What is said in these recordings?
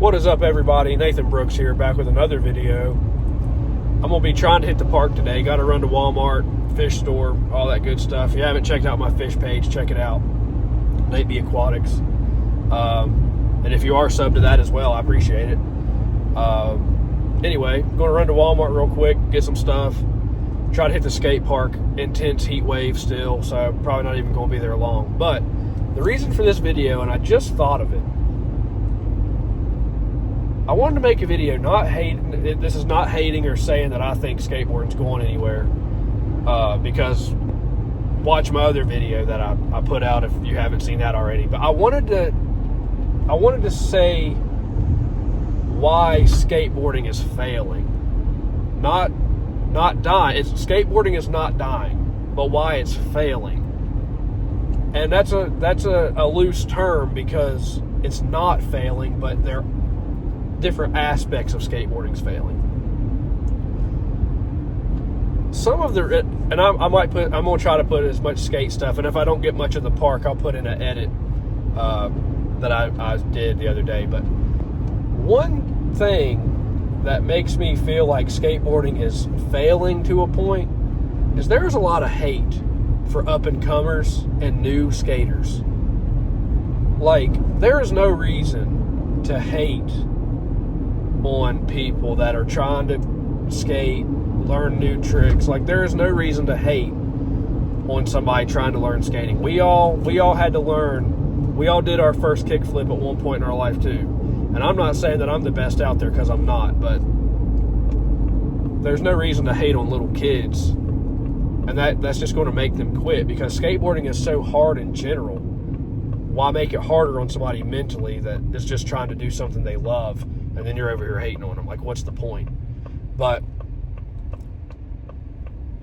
What is up, everybody? Nathan Brooks here, back with another video. I'm going to be trying to hit the park today. Got to run to Walmart, fish store, all that good stuff. If you haven't checked out my fish page, check it out. Nate B Aquatics. And if you are subbed to that as well, I appreciate it. Anyway, I'm going to run to Walmart real quick, get some stuff. Try to hit the skate park. Intense heat wave still, so probably not even going to be there long. But the reason for this video, and I just thought of it, I wanted to make a video, this is not hating or saying that I think skateboarding's going anywhere, because watch my other video that I put out if you haven't seen that already. But I wanted to say why skateboarding is failing. Not dying. Skateboarding is not dying, but why it's failing. And that's a loose term, because it's not failing, but there different aspects of skateboarding's failing. Some of the, and I'm gonna try to put as much skate stuff, and if I don't get much of the park, I'll put in an edit that I did the other day. But one thing that makes me feel like skateboarding is failing to a point is there's a lot of hate for up-and-comers and new skaters. Like, there is no reason to hate on people that are trying to skate, learn new tricks. Like, there is no reason to hate on somebody trying to learn skating. We all had to learn. We all did our first kickflip at one point in our life too. And I'm not saying that I'm the best out there, because I'm not, but there's no reason to hate on little kids. And that's just going to make them quit, because skateboarding is so hard in general. Why make it harder on somebody mentally that is just trying to do something they love, and then you're over here hating on them? Like, what's the point? But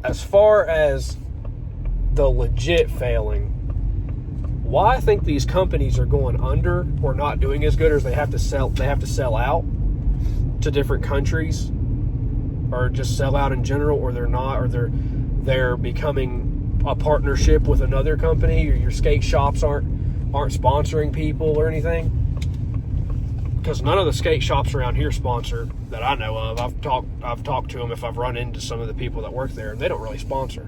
as far as the legit failing, why I think these companies are going under or not doing as good, as they have to sell out to different countries, or just sell out in general, or they're not, or they're becoming a partnership with another company, or your skate shops aren't sponsoring people or anything. Because none of the skate shops around here sponsor that I know of. I've talked to them if I've run into some of the people that work there, and they don't really sponsor.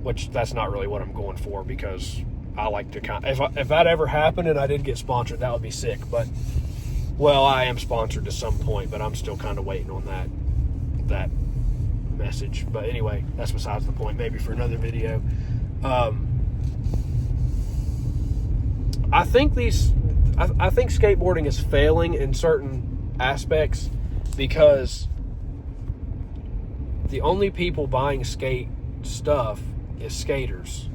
Which, that's not really what I'm going for, because I like to if that ever happened and I did get sponsored, that would be sick. But, well, I am sponsored to some point, but I'm still kind of waiting on that message. But anyway, that's besides the point. Maybe for another video. I think skateboarding is failing in certain aspects, because the only people buying skate stuff is skaters.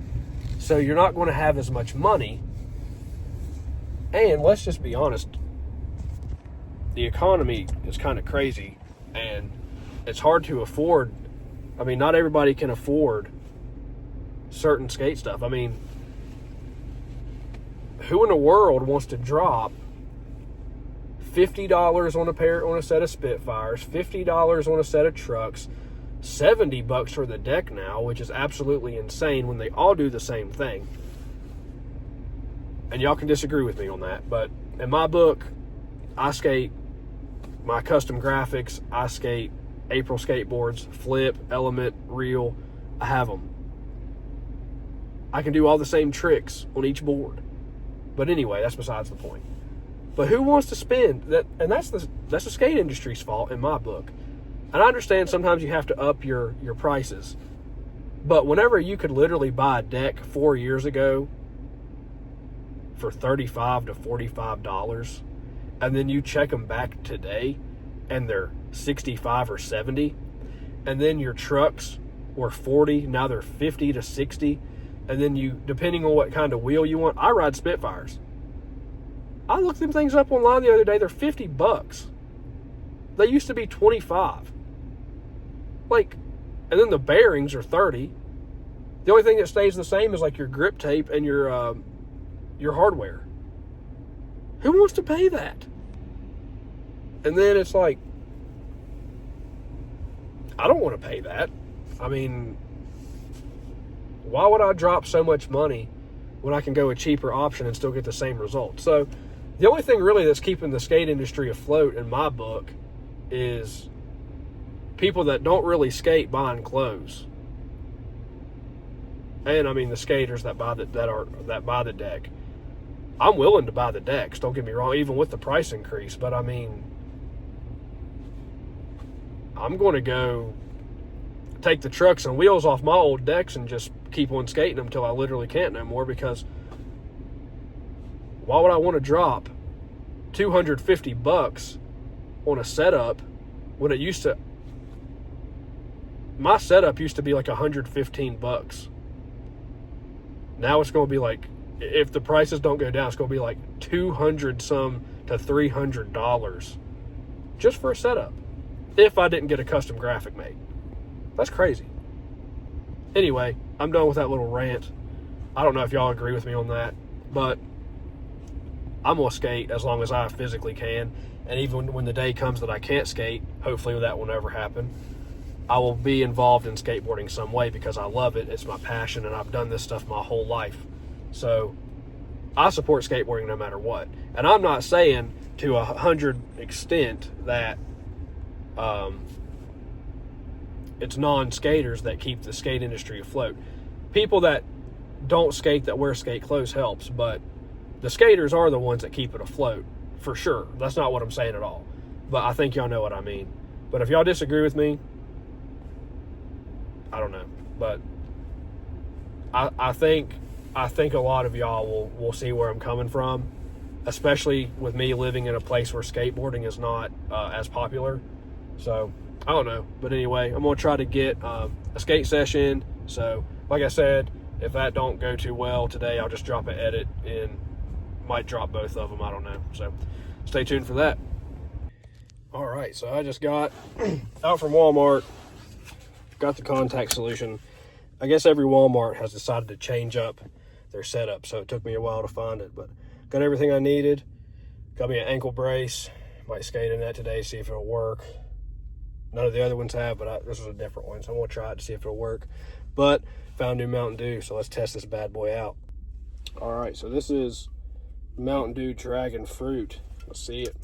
So you're not going to have as much money. And let's just be honest, the economy is kind of crazy, and it's hard to afford. I mean, not everybody can afford certain skate stuff. I mean, who in the world wants to drop $50 on a set of Spitfires, $50 on a set of trucks, $70 for the deck now, which is absolutely insane when they all do the same thing. And y'all can disagree with me on that, but in my book, I skate my custom graphics, I skate April skateboards, flip, element, reel, I have them. I can do all the same tricks on each board. But anyway, that's besides the point. But who wants to spend that? And that's the skate industry's fault in my book. And I understand sometimes you have to up your prices. But whenever you could literally buy a deck 4 years ago for $35 to $45, and then you check them back today and they're $65 or $70, and then your trucks were $40, now they're $50 to $60, and then you, depending on what kind of wheel you want, I ride Spitfires. I looked them things up online the other day, they're $50. They used to be $25. Like, and then the bearings are $30. The only thing that stays the same is like your grip tape and your hardware. Who wants to pay that? And then it's like, I don't want to pay that. I mean, why would I drop so much money when I can go a cheaper option and still get the same result? So The only thing really that's keeping the skate industry afloat in my book is people that don't really skate buying clothes. And I mean the skaters that buy the deck. I'm willing to buy the decks, don't get me wrong, even with the price increase, but I mean, I'm going to go take the trucks and wheels off my old decks and just keep on skating them until I literally can't no more, because why would I want to drop $250 on a setup when it used to, my setup used to be like $115. Now it's going to be like, if the prices don't go down, it's going to be like $200 some to $300 just for a setup, if I didn't get a custom graphic made. That's crazy. Anyway, I'm done with that little rant. I don't know if y'all agree with me on that, but I'm going to skate as long as I physically can. And even when the day comes that I can't skate, hopefully that will never happen, I will be involved in skateboarding some way because I love it. It's my passion, and I've done this stuff my whole life. So I support skateboarding no matter what. And I'm not saying to 100% that it's non-skaters that keep the skate industry afloat. People that don't skate that wear skate clothes helps, but the skaters are the ones that keep it afloat, for sure. That's not what I'm saying at all. But I think y'all know what I mean. But if y'all disagree with me, I don't know. But I think a lot of y'all will see where I'm coming from, especially with me living in a place where skateboarding is not as popular. So I don't know. But anyway, I'm going to try to get a skate session. So like I said, if that don't go too well today, I'll just drop an edit and might drop both of them. I don't know. So stay tuned for that. All right. So I just got out from Walmart, got the contact solution. I guess every Walmart has decided to change up their setup, so it took me a while to find it, but got everything I needed. Got me an ankle brace. Might skate in that today, see if it'll work. None of the other ones have, but this was a different one, so I'm gonna try it to see if it'll work. But found new Mountain Dew, so let's test this bad boy out. All right, so this is Mountain Dew Dragon Fruit. Let's see it.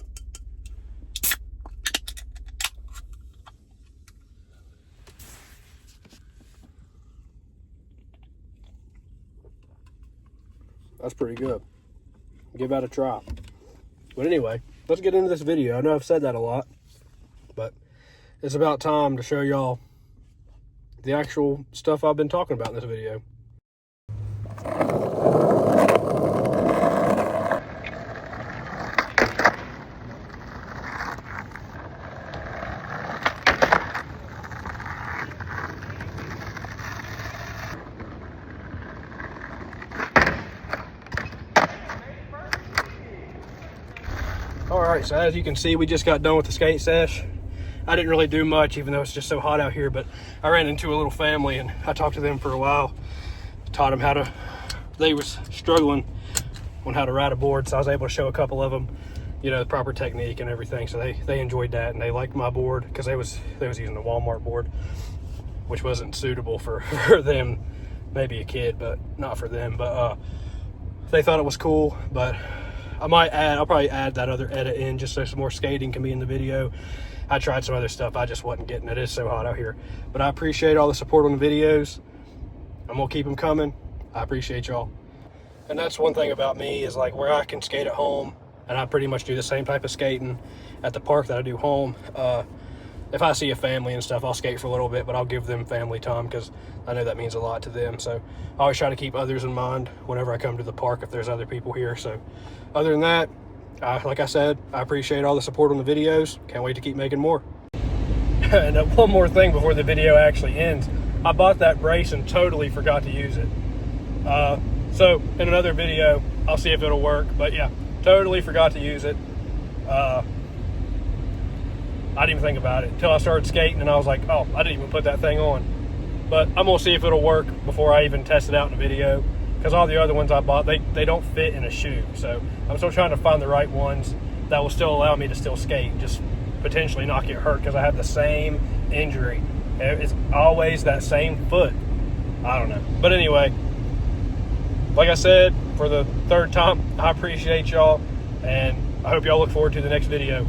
That's pretty good. Give that a try. But anyway, let's get into this video. I know I've said that a lot, but it's about time to show y'all the actual stuff I've been talking about in this video. Alright, so as you can see, we just got done with the skate sesh. I didn't really do much, even though it's just so hot out here, but I ran into a little family and I talked to them for a while. Taught them how to, they was struggling on how to ride a board, so I was able to show a couple of them, you know, the proper technique and everything. So they enjoyed that, and they liked my board because they was using the Walmart board, which wasn't suitable for them, maybe a kid, but not for them. But they thought it was cool. But I'll probably add that other edit in just so some more skating can be in the video. I tried some other stuff, I just wasn't getting it. It's so hot out here. But I appreciate all the support on the videos. I'm gonna keep them coming. I appreciate y'all. And that's one thing about me, is like where I can skate at home, and I pretty much do the same type of skating at the park that I do home. If I see a family and stuff, I'll skate for a little bit, but I'll give them family time because I know that means a lot to them. So I always try to keep others in mind whenever I come to the park if there's other people here. So other than that, like I said, I appreciate all the support on the videos. Can't wait to keep making more. And one more thing before the video actually ends. I bought that brace and totally forgot to use it. So in another video, I'll see if it'll work. But yeah, totally forgot to use it. I didn't even think about it until I started skating, and I was like, oh, I didn't even put that thing on. But I'm gonna see if it'll work before I even test it out in a video, because all the other ones I bought, they don't fit in a shoe. So I'm still trying to find the right ones that will still allow me to still skate, just potentially not get hurt, because I have the same injury. It's always that same foot. I don't know. But anyway, like I said, for the third time, I appreciate y'all. And I hope y'all look forward to the next video.